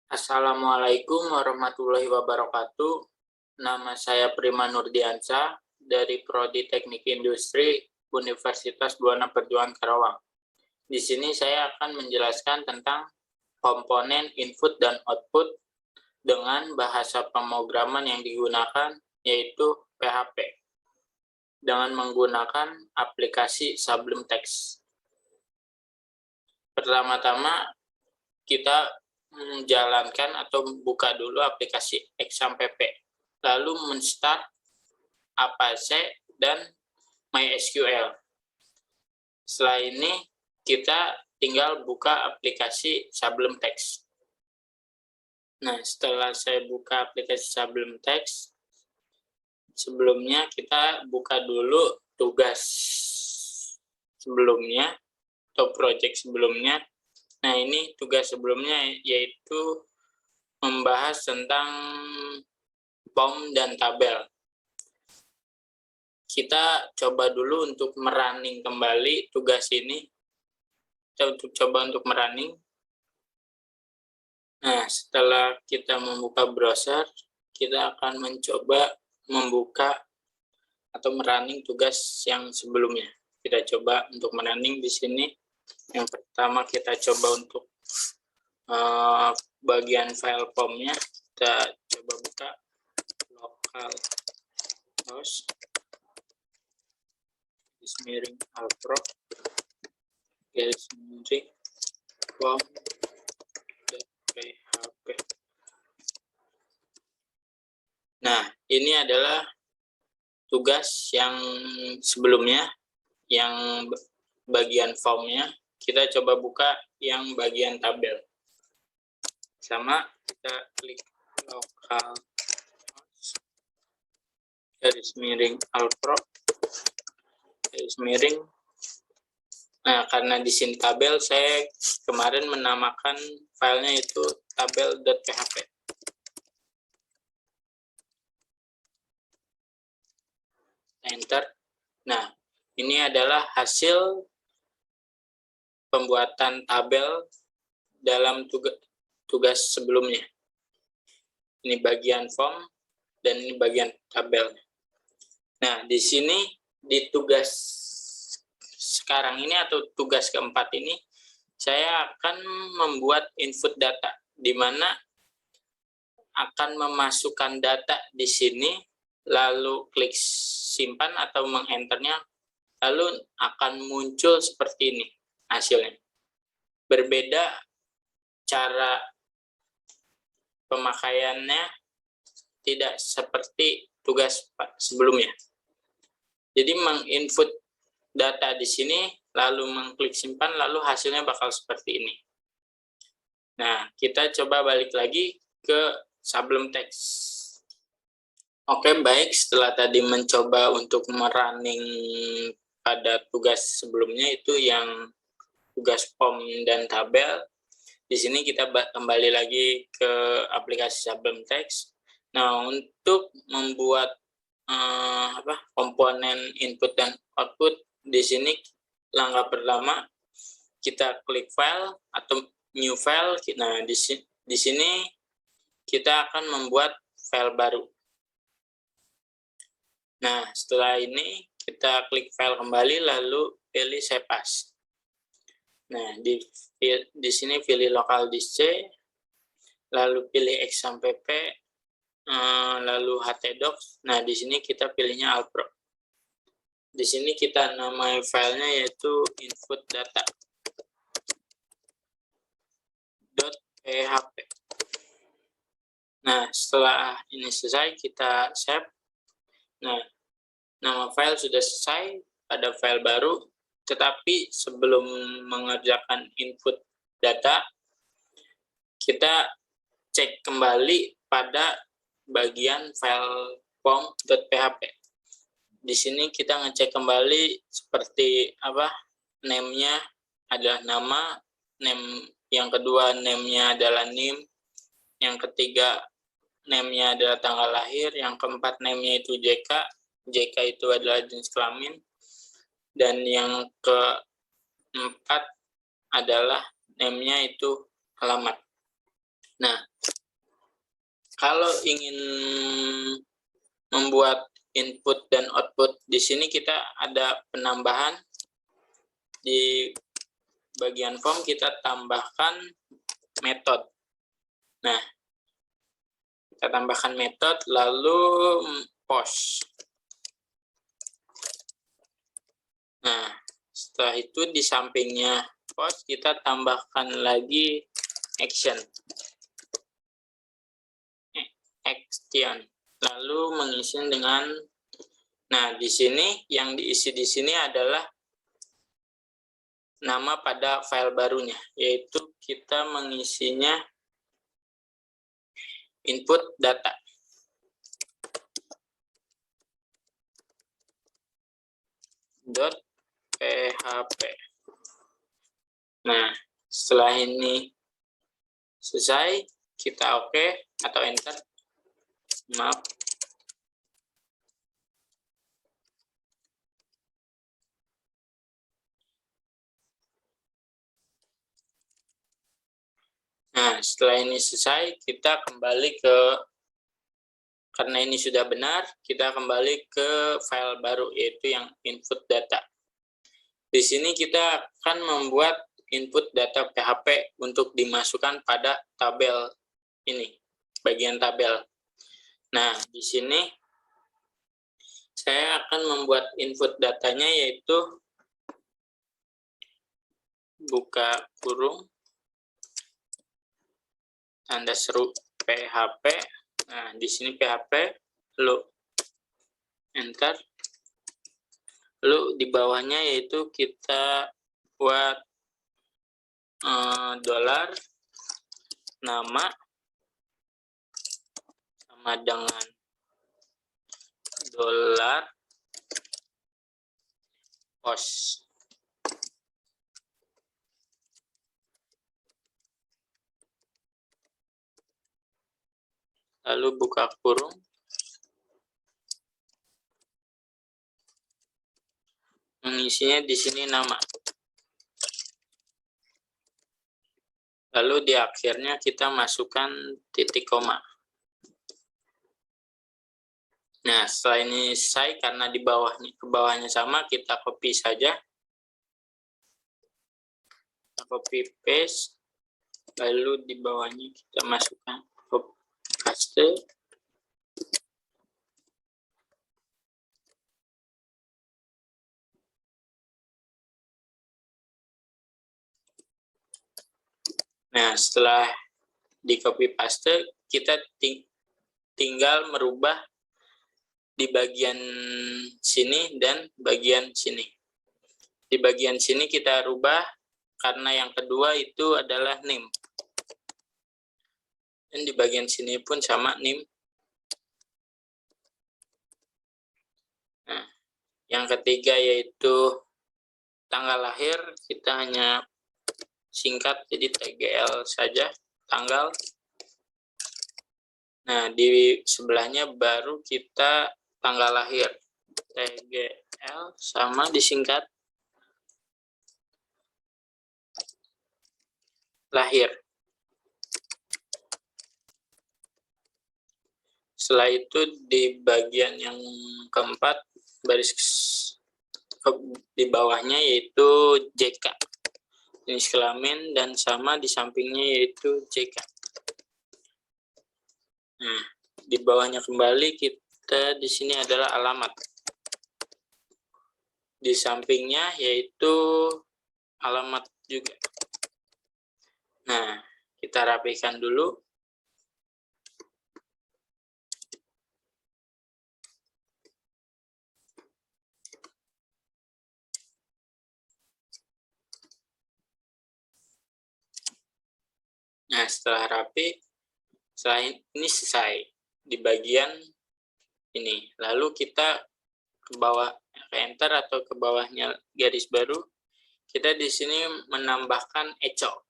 Assalamualaikum warahmatullahi wabarakatuh. Nama saya Prima Nurdiansyah dari Prodi Teknik Industri Universitas Buana Perjuangan Karawang. Di sini saya akan menjelaskan tentang komponen input dan output dengan bahasa pemrograman yang digunakan, yaitu PHP, dengan menggunakan aplikasi Sublime Text. Pertama-tama kita menjalankan atau buka dulu aplikasi XAMPP, lalu menstart Apache dan MySQL. Setelah ini kita tinggal buka aplikasi Sublime Text. Nah, setelah saya buka aplikasi Sublime Text, sebelumnya kita buka dulu tugas sebelumnya atau project sebelumnya. Nah, ini tugas sebelumnya, yaitu membahas tentang POM dan tabel. Kita coba dulu untuk merunning kembali tugas ini. Kita coba untuk merunning. Nah, setelah kita membuka browser, kita akan mencoba membuka atau merunning tugas yang sebelumnya. Kita coba untuk merunning di sini. Yang pertama kita coba untuk bagian file POM-nya, kita coba buka localhost garis alpro garis pom.php. Nah, ini adalah tugas yang sebelumnya, yang bagian formnya. Kita coba buka yang bagian tabel. Sama, kita klik localhost garis alpro garis miring. Nah, karena di sini tabel, saya kemarin menamakan filenya itu tabel.php. Enter. Nah, ini adalah hasil pembuatan tabel dalam tugas sebelumnya. Ini bagian form dan ini bagian tabel. Nah, di sini di tugas sekarang ini atau tugas keempat ini, saya akan membuat input data, di mana akan memasukkan data di sini, lalu klik simpan atau mengenternya, lalu akan muncul seperti ini hasilnya. Berbeda cara pemakaiannya, tidak seperti tugas sebelumnya. Jadi menginput data di sini, lalu mengklik simpan, lalu hasilnya bakal seperti ini. Nah, kita coba balik lagi ke Sublime Text. Oke, baik. Setelah tadi mencoba untuk merunning pada tugas sebelumnya, itu yang tugas POM dan tabel. Di sini kita kembali lagi ke aplikasi Sublime Text. Nah, untuk membuat komponen input dan output, di sini langkah pertama kita klik file atau new file. Nah, di sini kita akan membuat file baru. Nah, setelah ini kita klik file kembali, lalu pilih save as. Nah, di sini pilih local disk C, lalu pilih XAMPP, lalu htdocs. Nah, di sini kita pilihnya alpro. Di sini kita namai filenya yaitu input data.php. Nah, setelah ini selesai, kita save. Nah, nama file sudah selesai pada file baru, tetapi sebelum mengerjakan input data, kita cek kembali pada bagian file pom.php. Di sini kita ngecek kembali seperti apa, name-nya adalah nama, name yang kedua name-nya adalah NIM, yang ketiga name-nya adalah tanggal lahir, yang keempat name-nya itu JK itu adalah jenis kelamin, dan yang keempat adalah name-nya itu alamat. Nah, Kalau ingin membuat input dan output, di sini kita ada penambahan. Di bagian form kita tambahkan metode. Nah, kita tambahkan metode, lalu post. Nah, setelah itu di sampingnya post, kita tambahkan lagi action. Lalu mengisi dengan, nah di sini yang diisi di sini adalah nama pada file barunya, yaitu kita mengisinya input data. .php. Nah, setelah ini selesai, kita oke atau enter. Maaf. Nah, setelah ini selesai, kita kembali ke, karena ini sudah benar, kita kembali ke file baru, yaitu yang input data. Di sini kita akan membuat input data PHP untuk dimasukkan pada tabel ini, bagian tabel. Nah, di sini saya akan membuat input datanya, yaitu buka kurung, tanda seru PHP. Nah, di sini PHP, lalu enter. Lalu di bawahnya yaitu kita buat dolar, nama sama dengan dolar post. Lalu buka kurung. Mengisinya di sini nama. Lalu di akhirnya kita masukkan titik koma. Nah, setelah ini selesai, karena di bawahnya ke bawahnya sama, kita copy saja. Kita copy paste. Lalu di bawahnya kita masukkan paste. Nah, setelah di copy paste, kita tinggal merubah di bagian sini dan bagian sini. Di bagian sini kita rubah karena yang kedua itu adalah name. Dan di bagian sini pun sama name. Nah, yang ketiga yaitu tanggal lahir, kita hanya singkat jadi TGL saja, tanggal. Nah, di sebelahnya baru kita tanggal lahir, TGL sama disingkat lahir. Setelah itu di bagian yang keempat, baris di bawahnya yaitu JK, jenis kelamin, dan sama di sampingnya yaitu JK. Nah, di bawahnya kembali kita di sini adalah alamat. Di sampingnya yaitu alamat juga. Nah, kita rapikan dulu. Nah, setelah rapi, setelah ini selesai di bagian ini. Lalu kita ke bawah, ke enter atau ke bawahnya garis baru, kita di sini menambahkan echo.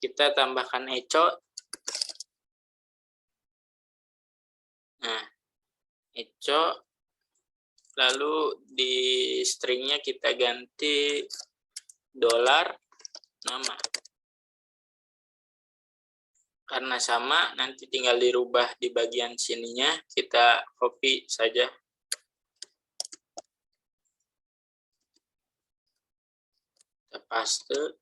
Kita tambahkan echo. Nah, echo, lalu di stringnya kita ganti dolar nama. Karena sama, nanti tinggal dirubah di bagian sininya, kita copy saja. Kita paste.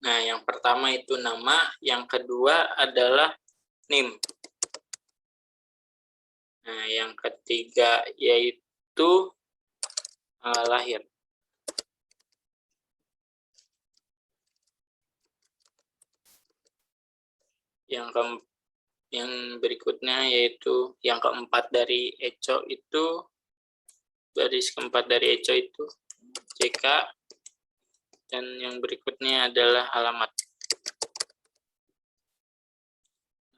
Nah, yang pertama itu nama, yang kedua adalah NIM. Nah, yang ketiga yaitu tanggal lahir. Yang berikutnya yaitu yang keempat dari Eco itu, baris keempat dari Eco itu CK, dan yang berikutnya adalah alamat.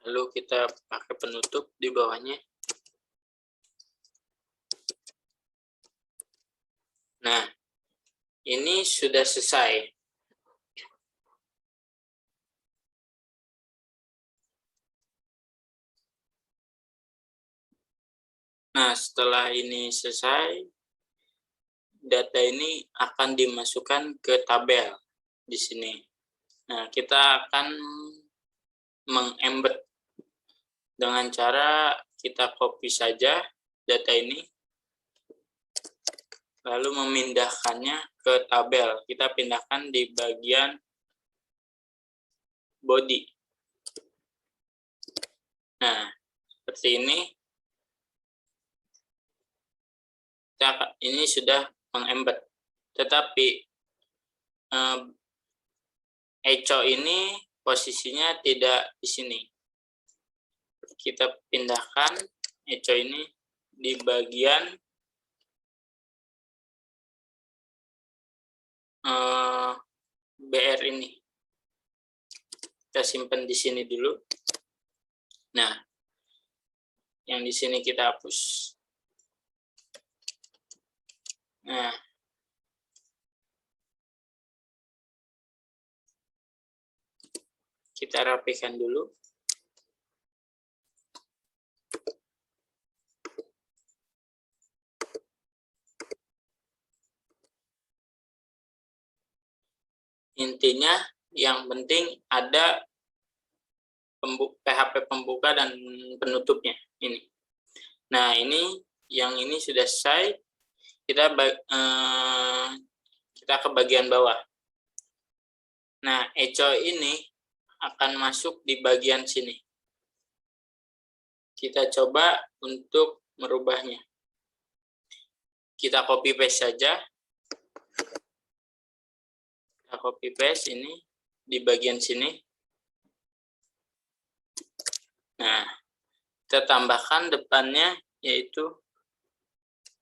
Lalu kita pakai penutup di bawahnya. Nah, ini sudah selesai. Nah, setelah ini selesai, data ini akan dimasukkan ke tabel di sini. Nah, kita akan mengembed dengan cara kita copy saja data ini, lalu memindahkannya ke tabel. Kita pindahkan di bagian body. Nah, seperti ini. Ini sudah mengembed. Tetapi Eco ini posisinya tidak di sini. Kita pindahkan Eco ini di bagian BR ini. Kita simpan di sini dulu. Nah, yang di sini kita hapus. Nah, kita rapikan dulu. Intinya yang penting ada PHP pembuka dan penutupnya ini. Nah, yang ini sudah selesai. Kita ke bagian bawah. Nah, Eco ini akan masuk di bagian sini. Kita coba untuk merubahnya. Kita copy paste saja. Kita copy paste ini di bagian sini. Nah, kita tambahkan depannya yaitu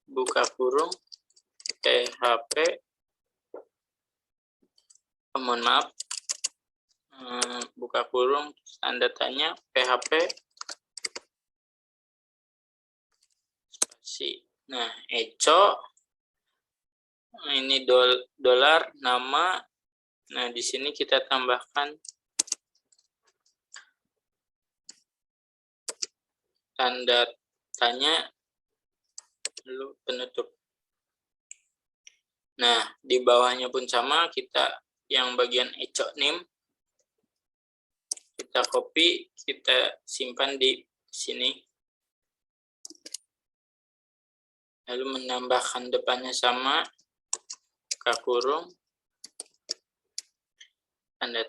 buka kurung PHP, mohon maaf, buka kurung tanda tanya PHP spasi. Nah, Eco ini dolar nama. Nah, di sini kita tambahkan tanda tanya lalu penutup. Nah, di bawahnya pun sama, kita yang bagian Eco name kita copy, kita simpan di sini. Lalu menambahkan depannya sama, buka kurung, tanda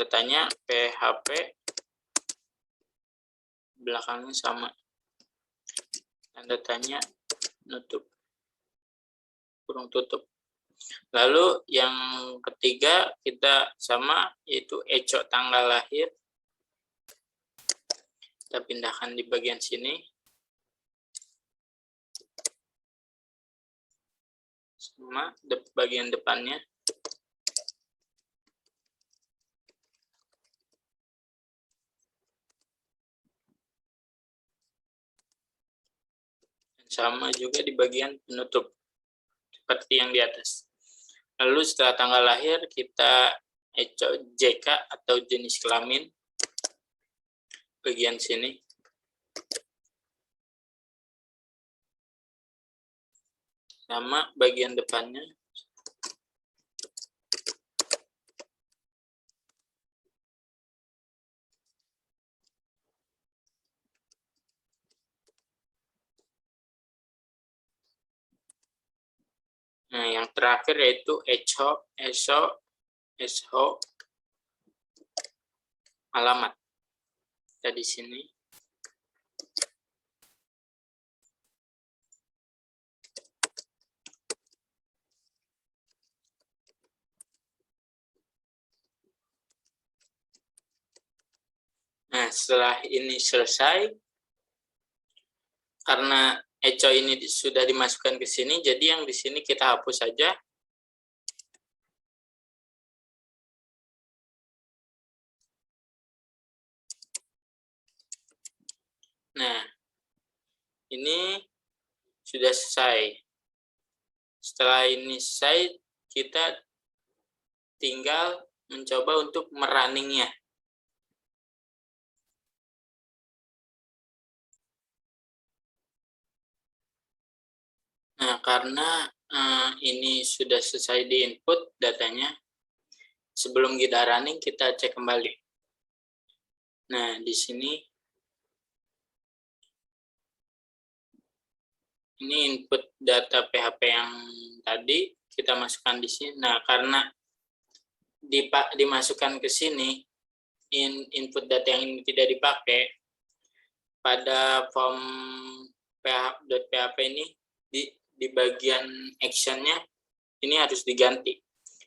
tanya PHP, belakangnya sama, tanda tanya nutup, kurung tutup. Lalu yang ketiga kita sama, yaitu Eco tanggal lahir. Kita pindahkan di bagian sini. Sama bagian depannya. Sama juga di bagian penutup, seperti yang di atas. Lalu setelah tanggal lahir, kita Eco JK atau jenis kelamin, bagian sini. sama bagian depannya. Nah, yang terakhir yaitu SHO alamat. Kita di sini. Nah, setelah ini selesai, karena echo ini sudah dimasukkan ke sini, jadi yang di sini kita hapus saja. Nah, ini sudah selesai. Setelah ini selesai, kita tinggal mencoba untuk merunningnya. Nah, karena ini sudah selesai di input datanya, sebelum kita running, kita cek kembali. Nah, di sini, ini input data PHP yang tadi, kita masukkan di sini. Nah, karena dimasukkan ke sini, input data yang ini tidak dipakai, pada form .php ini, di bagian actionnya ini harus diganti.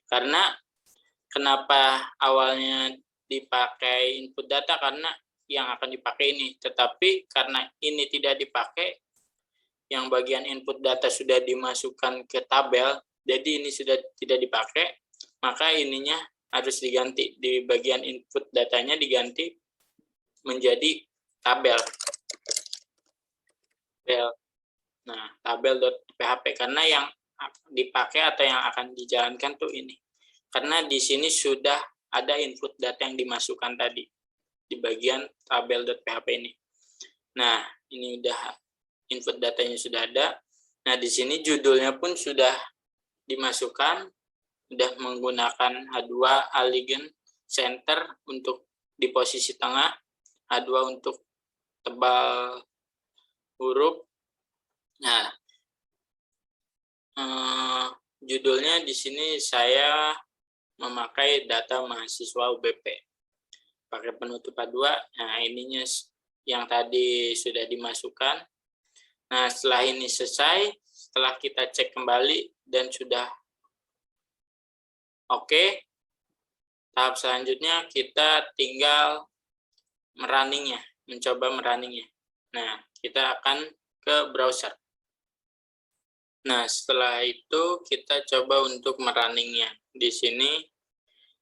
Karena kenapa awalnya dipakai input data, karena yang akan dipakai ini, tetapi karena ini tidak dipakai, yang bagian input data sudah dimasukkan ke tabel, jadi ini sudah tidak dipakai, maka ininya harus diganti. Di bagian input datanya diganti menjadi tabel. Nah, tabel.php, karena yang dipakai atau yang akan dijalankan tuh ini. Karena di sini sudah ada input data yang dimasukkan tadi di bagian tabel.php ini. Nah, ini udah input datanya sudah ada. Nah, di sini judulnya pun sudah dimasukkan, sudah menggunakan H2 Aligned Center untuk di posisi tengah, H2 untuk tebal huruf. Nah, judulnya di sini saya memakai data mahasiswa UBP. Pakai penutup A2, nah ininya yang tadi sudah dimasukkan. Nah, setelah ini selesai, setelah kita cek kembali dan sudah oke, tahap selanjutnya kita tinggal merunningnya, mencoba merunningnya. Nah, kita akan ke browser. Nah, setelah itu kita coba untuk merunningnya. Di sini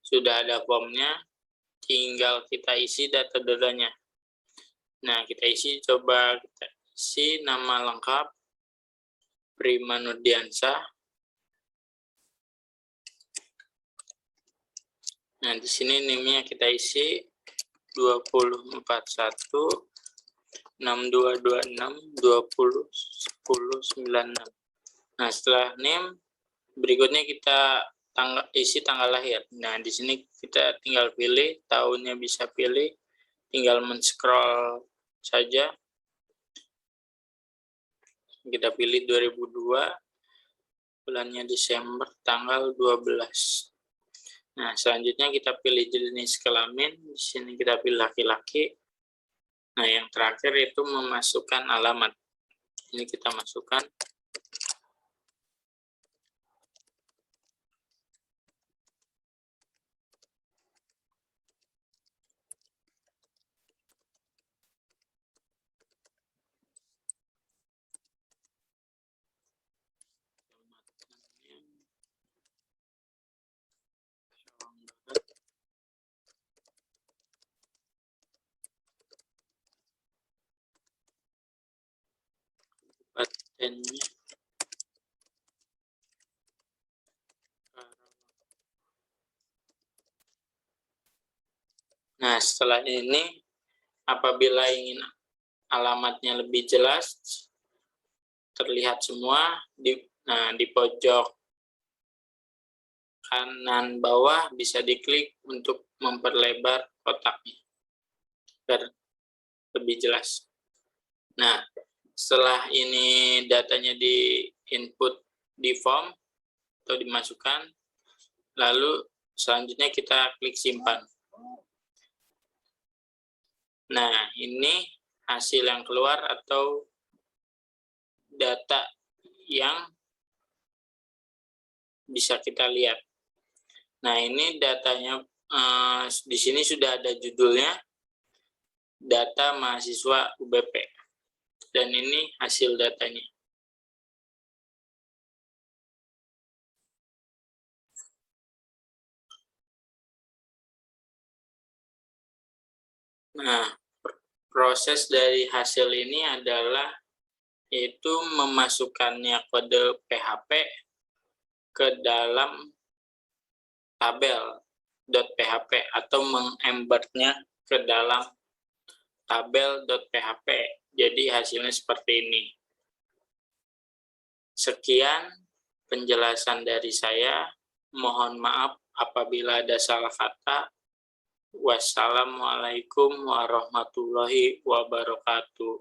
sudah ada formnya, tinggal kita isi data-datanya. Nah, kita coba isi nama lengkap, Prima Nurdiansyah. Nah, di sini NIM-nya kita isi 2041 6226 20 10 96. Nah, setelah NIM, berikutnya kita isi tanggal lahir. Nah, di sini kita tinggal pilih, tahunnya bisa pilih, tinggal men-scroll saja. Kita pilih 2002, bulannya Desember, tanggal 12. Nah, selanjutnya kita pilih jenis kelamin, di sini kita pilih laki-laki. Nah, yang terakhir itu memasukkan alamat. Ini kita masukkan. Patennya nah, setelah ini apabila ingin alamatnya lebih jelas, terlihat semua, Nah, di pojok kanan bawah bisa diklik untuk memperlebar kotaknya biar lebih jelas. Nah, setelah ini datanya di input di form atau dimasukkan, lalu selanjutnya kita klik simpan. Nah, ini hasil yang keluar atau data yang bisa kita lihat. Nah, ini datanya, di sini sudah ada judulnya, data mahasiswa UBP. Dan ini hasil datanya. Nah, proses dari hasil ini adalah yaitu memasukkannya kode PHP ke dalam tabel.php atau mengembernya ke dalam tabel.php. Jadi hasilnya seperti ini. Sekian penjelasan dari saya. Mohon maaf apabila ada salah kata. Wassalamualaikum warahmatullahi wabarakatuh.